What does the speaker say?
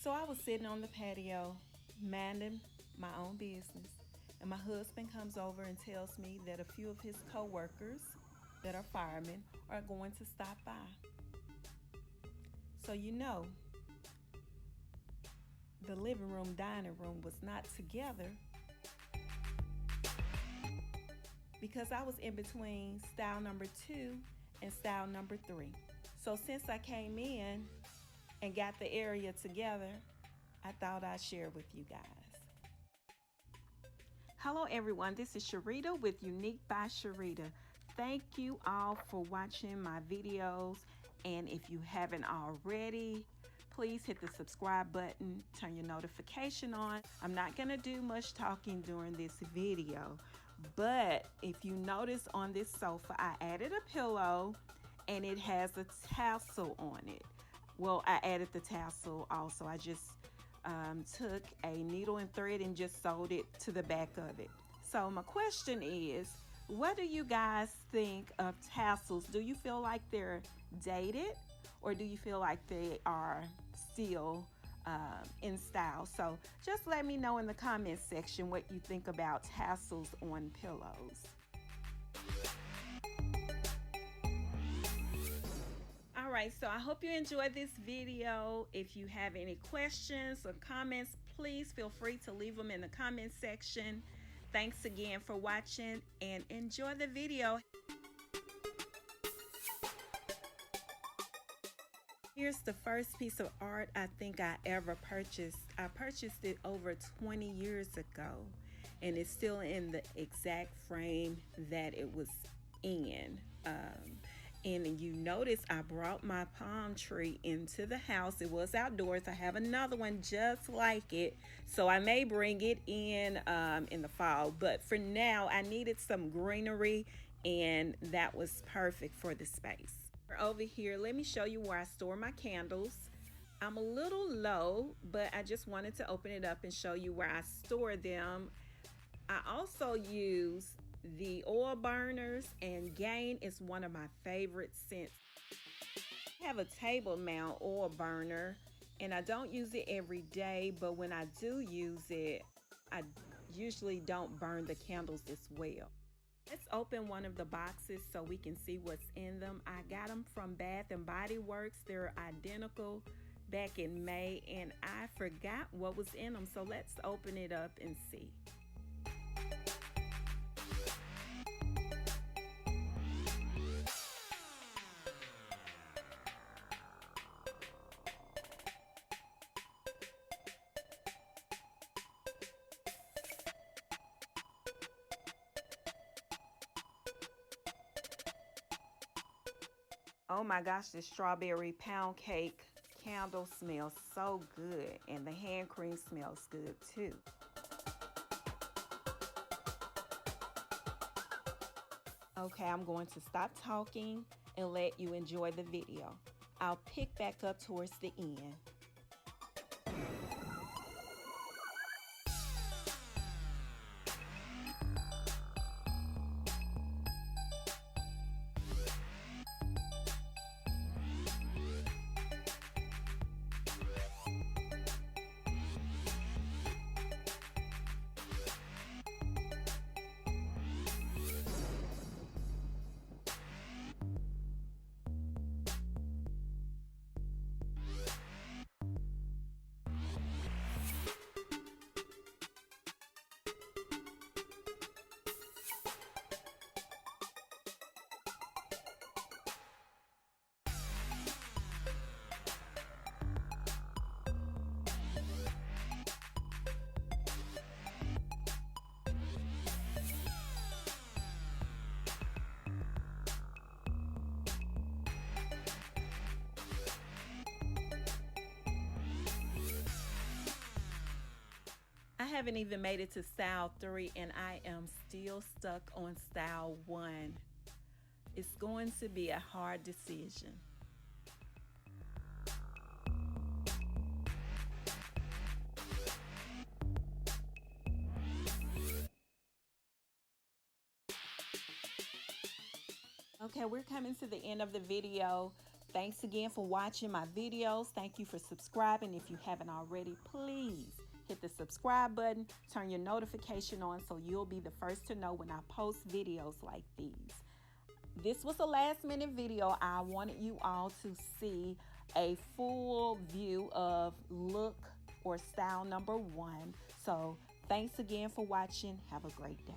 So I was sitting on the patio, minding my own business, and my husband comes over and tells me that a few of his co-workers that are firemen are going to stop by. So the living room, dining room was not together because I was in between style number 2 and style number 3. So since I came in and got the area together, I thought I'd share with you guys. Hello everyone, this is Sharita with Unique by Sharita. Thank you all for watching my videos, and if you haven't already, please hit the subscribe button, turn your notification on. I'm not going to do much talking during this video, but if you notice on this sofa, I added a pillow and it has a tassel on it. Well, I added the tassel also. I just took a needle and thread and just sewed it to the back of it. So my question is, what do you guys think of tassels? Do you feel like they're dated, or do you feel like they are still in style? So just let me know in the comment section what you think about tassels on pillows. Alright, so I hope you enjoyed this video. If you have any questions or comments, please feel free to leave them in the comment section. Thanks again for watching and enjoy the video. Here's the first piece of art I think I ever purchased. I purchased it over 20 years ago, and it's still in the exact frame that it was in. And you notice I brought my palm tree into the house. It was outdoors. I have another one just like it, so I may bring it in the fall. But for now, I needed some greenery, and that was perfect for the space. Over here, let me show you where I store my candles. I'm a little low, but I just wanted to open it up and show you where I store them. I also use the oil burners, and Gain is one of my favorite scents. I have a table mount oil burner, and I don't use it every day, but when I do use it, I usually don't burn the candles as well. Let's open one of the boxes so we can see what's in them. I got them from Bath and Body Works. They're identical back in May, and I forgot what was in them, so let's open it up and see. Oh my gosh, this strawberry pound cake candle smells so good, and the hand cream smells good too. Okay, I'm going to stop talking and let you enjoy the video. I'll pick back up towards the end. I haven't even made it to style 3, and I am still stuck on style 1. It's going to be a hard decision. Okay, we're coming to the end of the video. Thanks again for watching my videos. Thank you for subscribing. If you haven't already, please hit the subscribe button, turn your notification on so you'll be the first to know when I post videos like these. This was a last minute video. I wanted you all to see a full view of look or style number 1. So thanks again for watching. Have a great day.